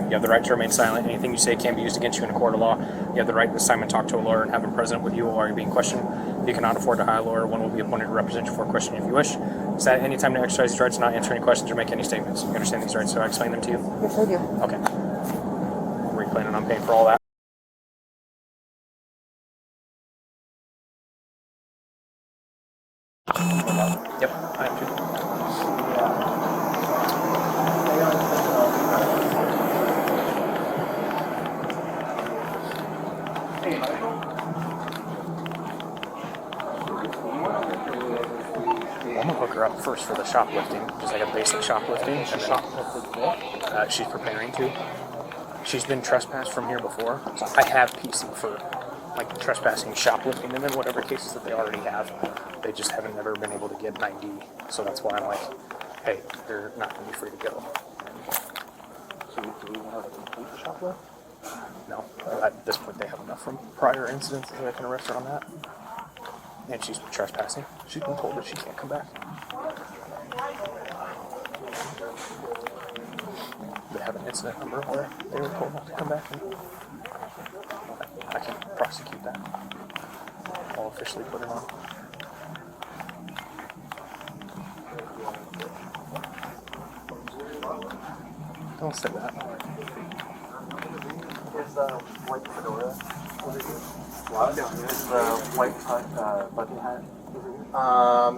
You have the right to remain silent. Anything you say can be used against you in a court of law. You have the right to assignment talk to a lawyer and have him present with you while you're being questioned. If you cannot afford to hire a lawyer, one will be appointed to represent you for a question if you wish. Is that any time to exercise these rights, not answer any questions or make any statements? You understand these rights, so I explain them to you? Yes, I do. Okay. Were you planning on paying for all that? Yep, I am too. I'm gonna hook her up first for the shoplifting, just like a basic shoplifting. She's preparing to. She's been trespassed from here before. So I have PC for like trespassing, shoplifting, and then whatever cases that they already have. They just haven't never been able to get an ID. So that's why I'm like, hey, they're not gonna be free to go. So do we want to complete the shoplift? No, at this point they have enough from prior incidents that I can arrest her on that. And she's trespassing. She's been told that she can't come back. They have an incident number where they were told not to come back. And I can prosecute that. I'll officially put it on. Don't say that. Is the white fedora over here? What? Is the white bucket hat over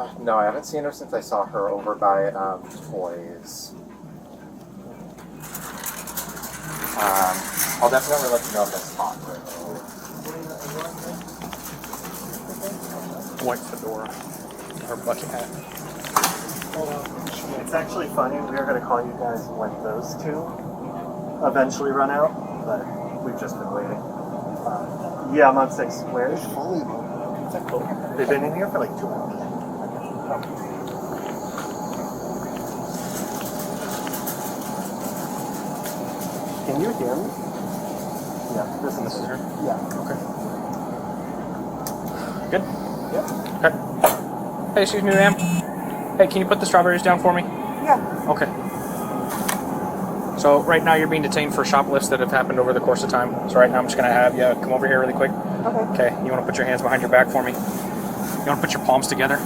here? No, I haven't seen her since I saw her over by toys. I'll definitely let you know if it's hot. White fedora. Or bucket hat. It's actually funny. We were going to call you guys when those two eventually run out, but we've just been waiting. Yeah, I'm on 6. Where? They've been in here for like 2 hours. Can you hear me? Yeah, this is her. Yeah. Okay. Good? Yep. Okay. Hey, excuse me, ma'am. Hey, can you put the strawberries down for me? Yeah. Okay. So right now you're being detained for shoplifts that have happened over the course of time. So right now I'm just going to have you come over here really quick. Okay. Okay, you want to put your hands behind your back for me? You want to put your palms together,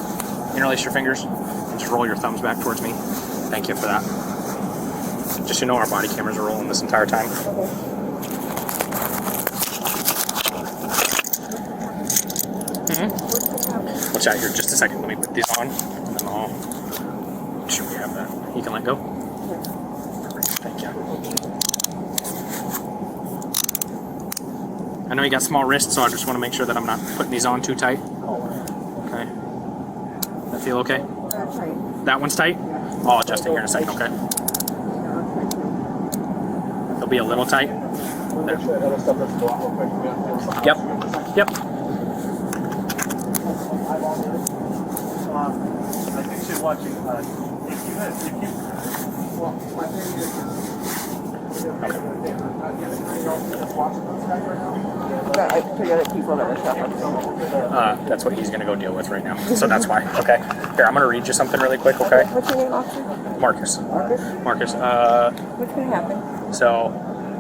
interlace your fingers, and just roll your thumbs back towards me. Thank you for that. Just so you know, our body cameras are rolling this entire time. Watch out here just a second. Let me put these on, and then I'll make sure we have that. You can let go. Thank you. I know you got small wrists, so I just want to make sure that I'm not putting these on too tight. Okay. That feel okay? That's right. That one's tight? I'll adjust it here in a second, okay? It'll be a little tight. There. Yep. Yep. I think she's watching. I forget people that were shopping. That's what he's going to go deal with right now. So that's why. Okay. Here, I'm going to read you something really quick, okay? What's your name, officer? Marcus. Marcus? Marcus. What's going to happen? So,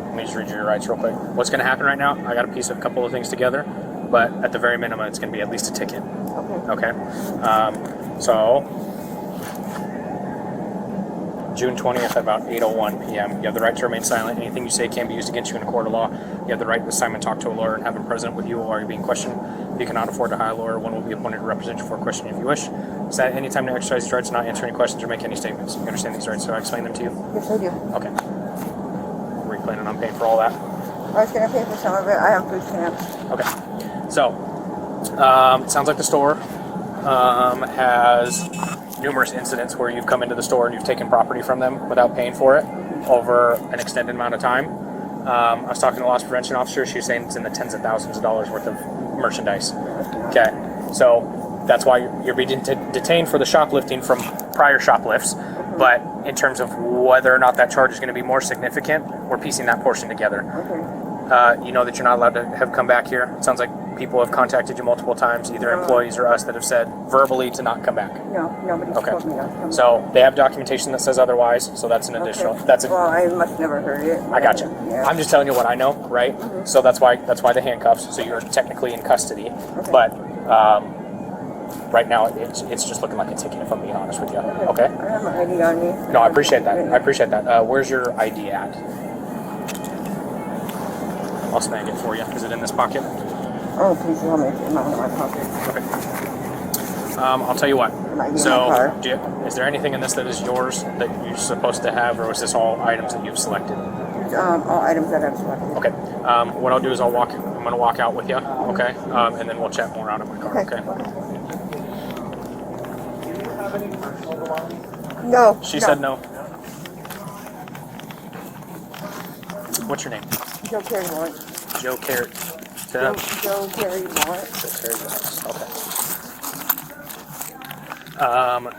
let me just read you your rights real quick. What's going to happen right now, I got to piece a couple of things together, but at the very minimum, it's going to be at least a ticket. Okay. Okay? So, June 20th at about 8:01 p.m. You have the right to remain silent. Anything you say can be used against you in a court of law. You have the right to assignment talk to a lawyer and have him present with you while you're being questioned. If you cannot afford to hire a lawyer, one will be appointed to represent you for a question if you wish. Is that any time to exercise these rights, not answer any questions or make any statements? You understand these rights, so I explain them to you? Yes, I do. Okay. Were you planning on paying for all that? I was going to pay for some of it. I have food stamps. Okay. So, it sounds like the store has numerous incidents where you've come into the store and you've taken property from them without paying for it over an extended amount of time. I was talking to a loss prevention officer. She was saying it's in the tens of thousands of dollars worth of merchandise. Okay. So that's why you're being detained for the shoplifting from prior shoplifts. But in terms of whether or not that charge is going to be more significant, we're piecing that portion together. Okay. You know that you're not allowed to have come back here. It sounds like people have contacted you multiple times, either employees or us, that have said verbally to not come back. No, nobody's Okay. told me not to come. So they have documentation that says otherwise. So that's an additional. Okay. That's a. Well, I must never heard it. I got you. Yeah. I'm just telling you what I know, right? So that's why the handcuffs. So you're technically in custody, but right now it's just looking like a ticket. If I'm being honest with you, okay? I have my ID on me. No, I appreciate that. I appreciate that. Where's your ID at? I'll snag it for you. Is it in this pocket? Oh, please tell me it's in my pocket. Okay. I'll tell you what. Might be in my So, car. is there anything in this that is yours that you're supposed to have, or is this all items that you've selected? It's, all items that I've selected. Okay. What I'll do is I'm going to walk out with you, okay? And then we'll chat more out of my car, okay? No. She said no. What's your name? Joe Carey Lawrence. Joe Carrot. Joe Carey Lawrence. Okay.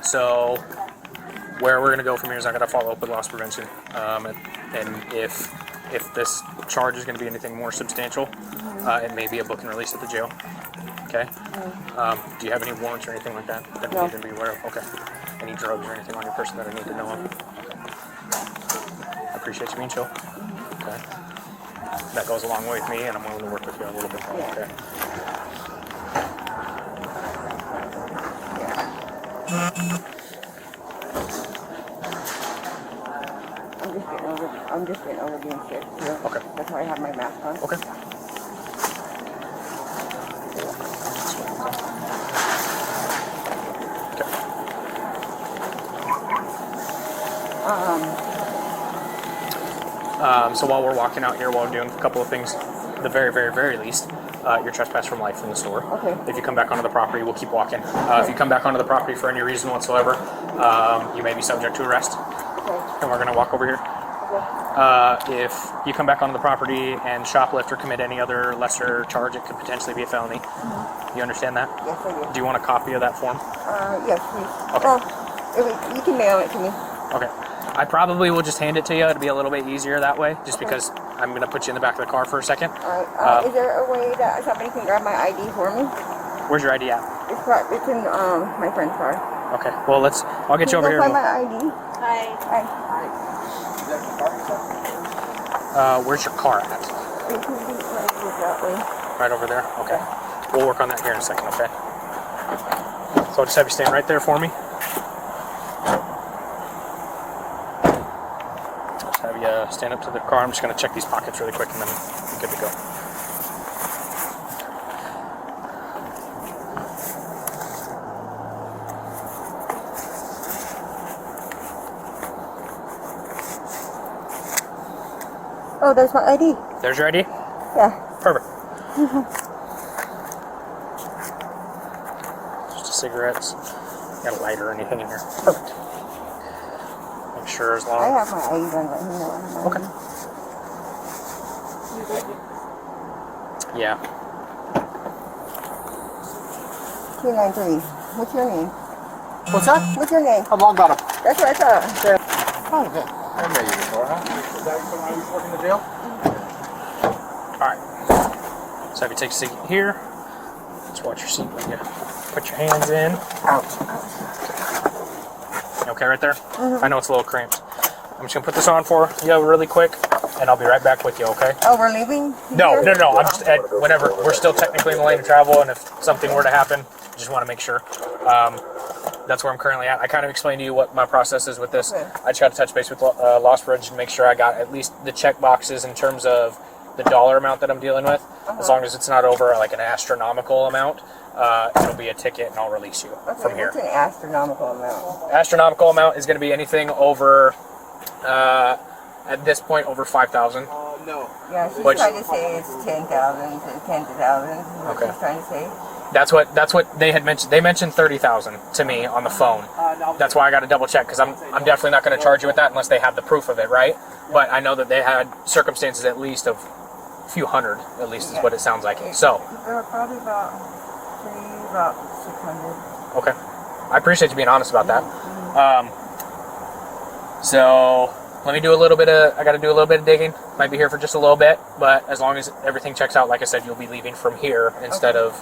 So where we're gonna go from here is I gotta follow up with loss prevention, and if this charge is gonna be anything more substantial, it may be a book and release at the jail. Okay. Do you have any warrants or anything like that that we No. need to be aware of? Okay. Any drugs or anything on your person that I need to know of? I appreciate you being chill. Okay. That goes a long way with me, and I'm willing to work with you a little bit more. Okay. I'm just getting over being sick too. Okay. That's why I have my mask on. Okay. So while we're walking out here, while we're doing a couple of things, the very, very, very least, you're trespassed from life from the store. Okay. If you come back onto the property, we'll keep walking. If you come back onto the property for any reason whatsoever, you may be subject to arrest. Okay. And we're going to walk over here. Okay. If you come back onto the property and shoplift or commit any other lesser charge, it could potentially be a felony. You understand that? Yes, I do. Do you want a copy of that form? Yes, please. Okay. Well, you can mail it to me. Okay. I probably will just hand it to you. It'll be a little bit easier that way, just because I'm going to put you in the back of the car for a second. All right. Is there a way that somebody can grab my ID for me? Where's your ID at? It's in my friend's car. Okay. Well, I'll get you over Can here. find my ID? Hi. Hi. Where's your car at? It can be that way. Right over there? Okay. We'll work on that here in a second, okay? So I'll just have you stand right there for me. Just have you stand up to the car. I'm just going to check these pockets really quick and then we're good to go. Oh, there's my ID. There's your ID? Yeah. Perfect. Just a cigarettes. Got a lighter or anything in here? Perfect. Make sure as long. I have my ID on. Let me know. Okay. Yeah. 293. What's your name? What's that? What's your name? I'm long bottom. That's what I thought. Oh, good. I met you before, huh? Is that someone who's working the jail? Alright. So have you take a seat here. Just watch your seat when you put your hands in. Ouch. You okay right there? I know it's a little cramped. I'm just gonna put this on for you really quick, and I'll be right back with you, okay? Oh, we're leaving? No. here? I'm just whenever we're still technically in the lane of travel, and if something were to happen, just want to make sure. That's where I'm currently at. I kind of explained to you what my process is with this. Okay. I just got to touch base with Lost Bridge and make sure I got at least the check boxes in terms of the dollar amount that I'm dealing with. As long as it's not over like an astronomical amount, it'll be a ticket and I'll release you from here. What's an astronomical amount? Astronomical amount is going to be anything over, at this point, over 5,000. Yeah, she's Which- trying to say it's 10,000 to 10,000. Okay. She's trying to say. That's what they had mentioned. They mentioned 30,000 to me on the phone. That's why I got to double check because I'm definitely not going to charge you with that unless they have the proof of it, right? But I know that they had circumstances at least of a few hundred, at least is what it sounds like. So, Probably about 600. okay, I appreciate you being honest about that. So Let me do a little bit of. I got to do a little bit of digging. Might be here for just a little bit, but as long as everything checks out, like I said, you'll be leaving from here instead of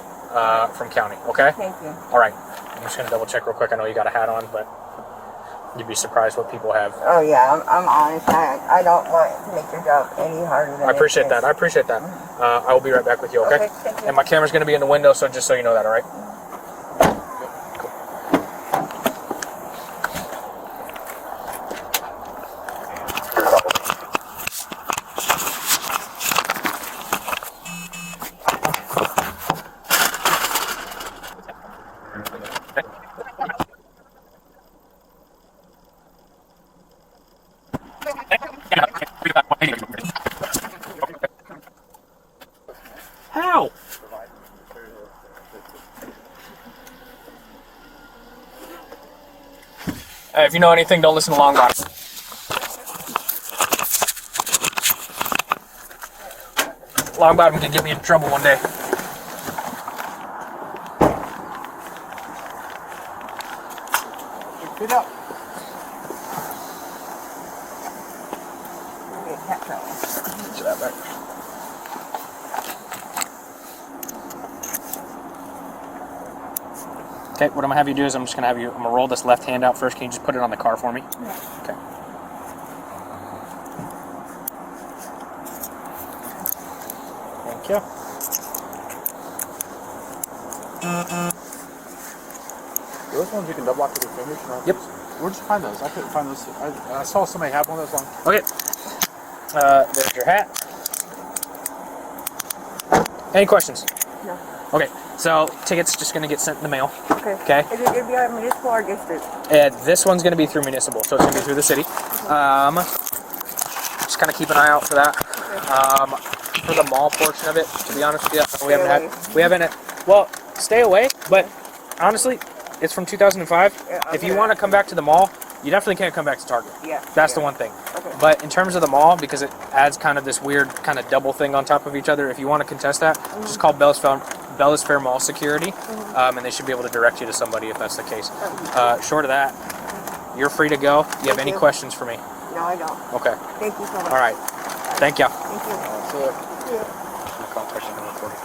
from county. Okay. Thank you. All right. I'm just gonna double check real quick. I know you got a hat on, but you'd be surprised what people have. Oh yeah, I'm honest. I don't want to make your job any harder than I appreciate it that. I appreciate that. I will be right back with you. Okay. Okay, thank you. And my camera's gonna be in the window, so just so you know that. All right. How? Hey, if you know anything, don't listen to Long Bottom. Long Bottom can get me in trouble one day. Get up. Get that back. Okay, what I'm gonna have you do is I'm gonna roll this left hand out first. Can you just put it on the car for me? Yeah. Okay. Thank you. Those ones you can double lock with your fingers. You know? Yep. Where'd you find those? I couldn't find those. I saw somebody have one of those long. Okay. There's your hat. Any questions? No. Okay, so tickets just gonna get sent in the mail. Okay. Okay. Is it gonna be on municipal or district? And this one's gonna be through municipal, so it's gonna be through the city. Just kind of keep an eye out for that. For the mall portion of it, to be honest with you, we haven't. Well, stay away. But honestly, it's from 2005. Yeah, If you okay. want to come back to the mall, you definitely can't come back to Target. Yeah. That's yeah. the one thing. Okay. But in terms of the mall, because it adds kind of this weird kind of double thing on top of each other, if you want to contest that, just call Bellis Fair Mall Security, and they should be able to direct you to somebody if that's the case. Short of that, you're free to go. You have any you. questions for me? No, I don't. Okay. Thank you so much. All right. Thank you. Thank you. So, Contact number 40.